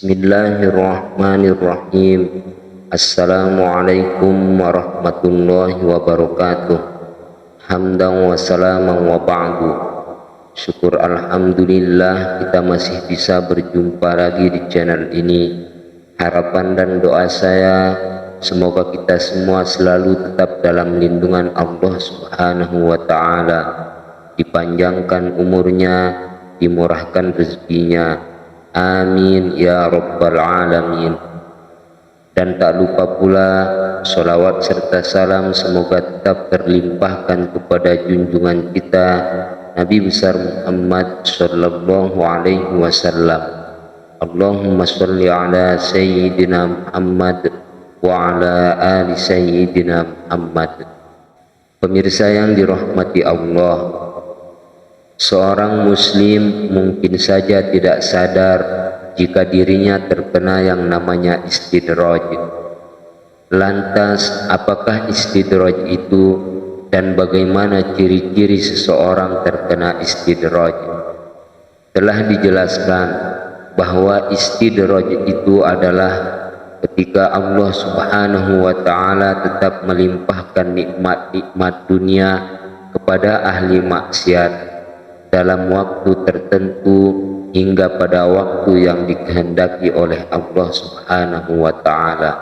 Bismillahirrahmanirrahim. Assalamualaikum warahmatullahi wabarakatuh. Hamdan wa salaman wa ba'du. Syukur alhamdulillah kita masih bisa berjumpa lagi di channel ini. Harapan dan doa saya semoga kita semua selalu tetap dalam lindungan Allah Subhanahu wa ta'ala, dipanjangkan umurnya, dimurahkan rezekinya. Amin ya rabbal alamin. Dan tak lupa pula sholawat serta salam semoga tetap terlimpahkan kepada junjungan kita Nabi besar Muhammad sallallahu alaihi wasallam. Allahumma sholli ala sayyidina Muhammad wa ala ali sayyidina Muhammad. Pemirsa yang dirahmati Allah, seorang muslim mungkin saja tidak sadar jika dirinya terkena yang namanya istidraj. Lantas, apakah istidraj itu dan bagaimana ciri-ciri seseorang terkena istidraj? Telah dijelaskan bahwa istidraj itu adalah ketika Allah Subhanahu wa ta'ala tetap melimpahkan nikmat-nikmat dunia kepada ahli maksiat dalam waktu tertentu hingga pada waktu yang dikehendaki oleh Allah Subhanahu wa ta'ala.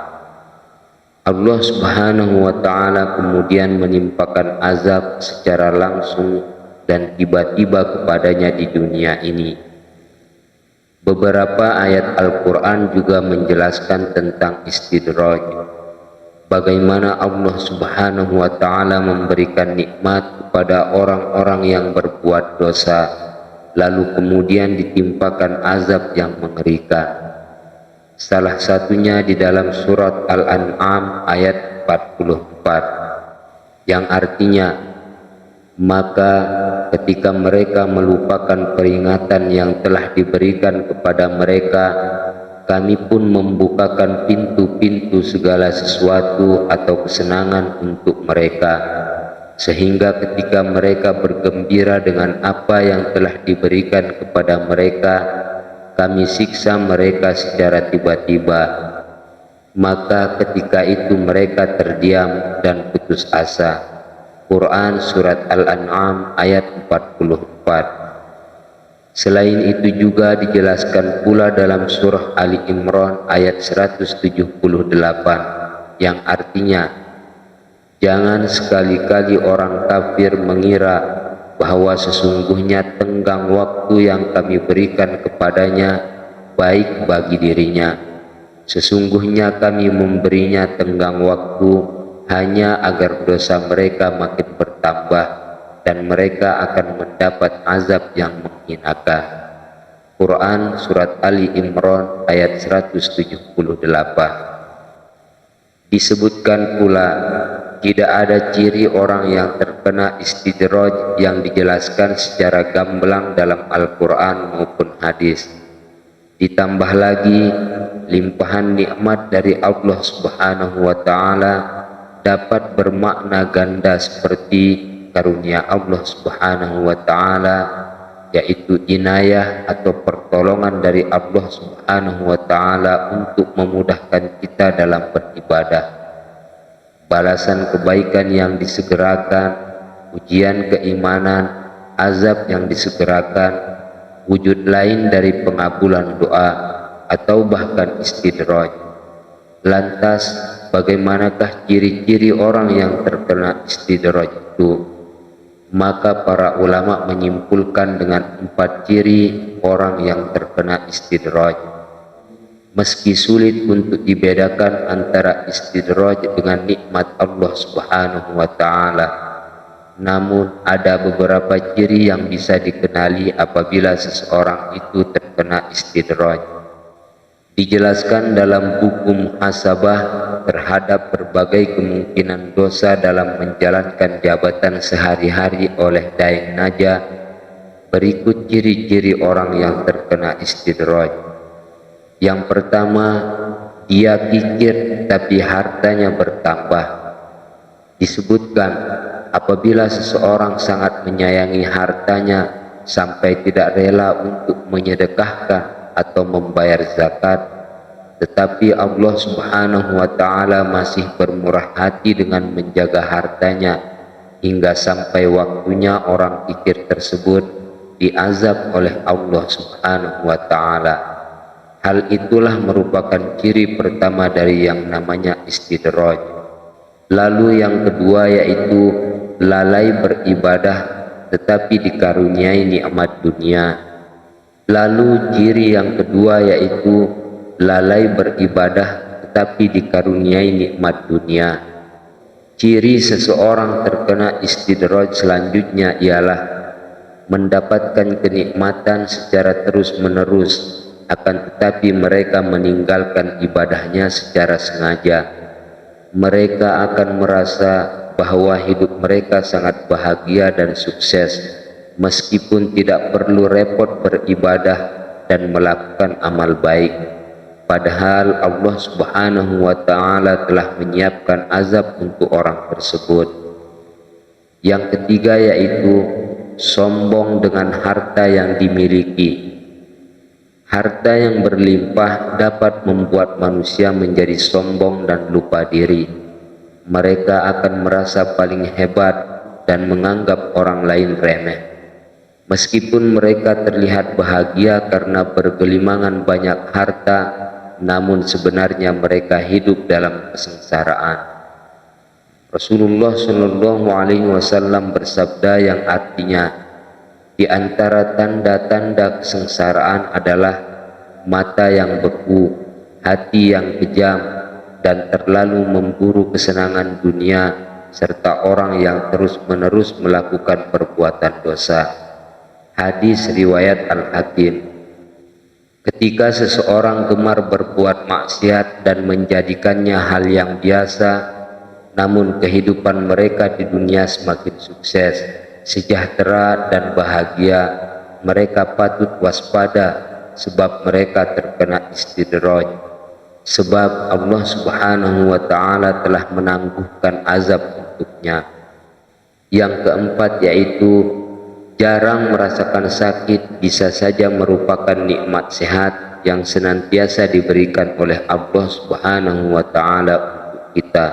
Allah Subhanahu wa ta'ala kemudian menimpakan azab secara langsung dan tiba-tiba kepadanya di dunia ini. Beberapa ayat Al-Quran juga menjelaskan tentang istidraj, bagaimana Allah Subhanahu wa ta'ala memberikan nikmat kepada orang-orang yang berbuat dosa, lalu kemudian ditimpakan azab yang mengerikan. Salah satunya di dalam surat Al-An'am ayat 44, yang artinya, maka ketika mereka melupakan peringatan yang telah diberikan kepada mereka, kami pun membukakan pintu-pintu segala sesuatu atau kesenangan untuk mereka, sehingga ketika mereka bergembira dengan apa yang telah diberikan kepada mereka, kami siksa mereka secara tiba-tiba. Maka ketika itu mereka terdiam dan putus asa. Quran Surat Al-An'am ayat 44. Selain itu juga dijelaskan pula dalam surah Ali Imran ayat 178 yang artinya, jangan sekali-kali orang kafir mengira bahwa sesungguhnya tenggang waktu yang kami berikan kepadanya baik bagi dirinya. Sesungguhnya kami memberinya tenggang waktu hanya agar dosa mereka makin bertambah dan mereka akan mendapat azab yang menghinakan. Quran Surat Ali Imran ayat 178. Disebutkan pula tidak ada ciri orang yang terkena istidraj yang dijelaskan secara gamblang dalam Al-Quran maupun hadis. Ditambah lagi, limpahan nikmat dari Allah Subhanahu wa ta'ala dapat bermakna ganda seperti karunia Allah Subhanahu wa ta'ala, yaitu inayah atau pertolongan dari Allah Subhanahu wa ta'ala untuk memudahkan kita dalam beribadah, balasan kebaikan yang disegerakan, ujian keimanan, azab yang disegerakan, wujud lain dari pengabulan doa, atau bahkan istidraj. Lantas, bagaimanakah ciri-ciri orang yang terkena istidraj itu? Maka para ulama menyimpulkan dengan 4 ciri orang yang terkena istidraj. Meski sulit untuk dibedakan antara istidraj dengan nikmat Allah Subhanahu wa ta'ala, namun ada beberapa ciri yang bisa dikenali apabila seseorang itu terkena istidraj. Dijelaskan dalam buku muhasabah terhadap berbagai kemungkinan dosa dalam menjalankan jabatan sehari-hari oleh Daeng Najah. Berikut ciri-ciri orang yang terkena istidraj. Yang pertama, dia kikir tapi hartanya bertambah. Disebutkan apabila seseorang sangat menyayangi hartanya sampai tidak rela untuk menyedekahkan atau membayar zakat, tetapi Allah Subhanahu wa Ta'ala masih bermurah hati dengan menjaga hartanya hingga sampai waktunya orang kikir tersebut diazab oleh Allah Subhanahu wa Ta'ala. Hal itulah merupakan ciri pertama dari yang namanya istidraj. Lalu yang kedua yaitu lalai beribadah tetapi dikaruniai nikmat dunia. Lalu ciri yang kedua yaitu lalai beribadah tetapi dikaruniai nikmat dunia. Ciri seseorang terkena istidraj selanjutnya ialah mendapatkan kenikmatan secara terus-menerus, akan tetapi mereka meninggalkan ibadahnya secara sengaja. Mereka akan merasa bahwa hidup mereka sangat bahagia dan sukses, meskipun tidak perlu repot beribadah dan melakukan amal baik. Padahal Allah Subhanahu wa Ta'ala telah menyiapkan azab untuk orang tersebut. Yang ketiga yaitu sombong dengan harta yang dimiliki. Harta yang berlimpah dapat membuat manusia menjadi sombong dan lupa diri. Mereka akan merasa paling hebat dan menganggap orang lain remeh. Meskipun mereka terlihat bahagia karena bergelimangan banyak harta, namun sebenarnya mereka hidup dalam kesengsaraan. Rasulullah Shallallahu Alaihi Wasallam bersabda yang artinya, di antara tanda-tanda kesengsaraan adalah mata yang beku, hati yang kejam, dan terlalu memburu kesenangan dunia, serta orang yang terus-menerus melakukan perbuatan dosa. Hadis riwayat Al-Hakim. Ketika seseorang gemar berbuat maksiat dan menjadikannya hal yang biasa, namun kehidupan mereka di dunia semakin sukses, sejahtera dan bahagia, mereka patut waspada sebab mereka terkena istidraj. Sebab Allah Subhanahu wa Ta'ala telah menangguhkan azab untuknya. Yang keempat yaitu jarang merasakan sakit bisa saja merupakan nikmat sehat yang senantiasa diberikan oleh Allah Subhanahu wa Ta'ala untuk kita.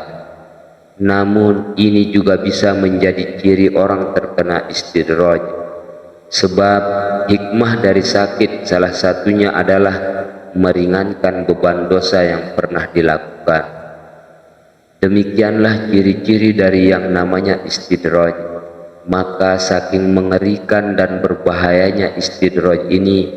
Namun ini juga bisa menjadi ciri orang terkena istidraj. Sebab hikmah dari sakit salah satunya adalah meringankan beban dosa yang pernah dilakukan. Demikianlah ciri-ciri dari yang namanya istidraj. Maka saking mengerikan dan berbahayanya istidraj ini,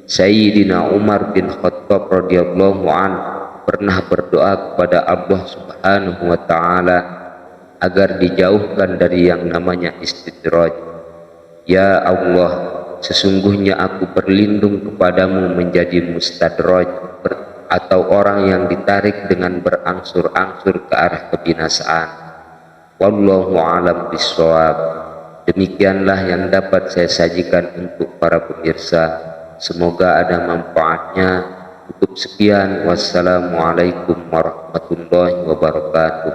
Sayyidina Umar bin Khattab radhiyallahu anhu pernah berdoa kepada Allah Subhanahu wa Ta'ala agar dijauhkan dari yang namanya istidraj. Ya Allah, sesungguhnya aku berlindung kepadamu menjadi mustadraj, atau orang yang ditarik dengan berangsur-angsur ke arah kebinasaan. Wallahu a'lam bishawab. Demikianlah yang dapat saya sajikan untuk para pemirsa. Semoga ada manfaatnya. Cukup sekian. Wassalamualaikum warahmatullahi wabarakatuh.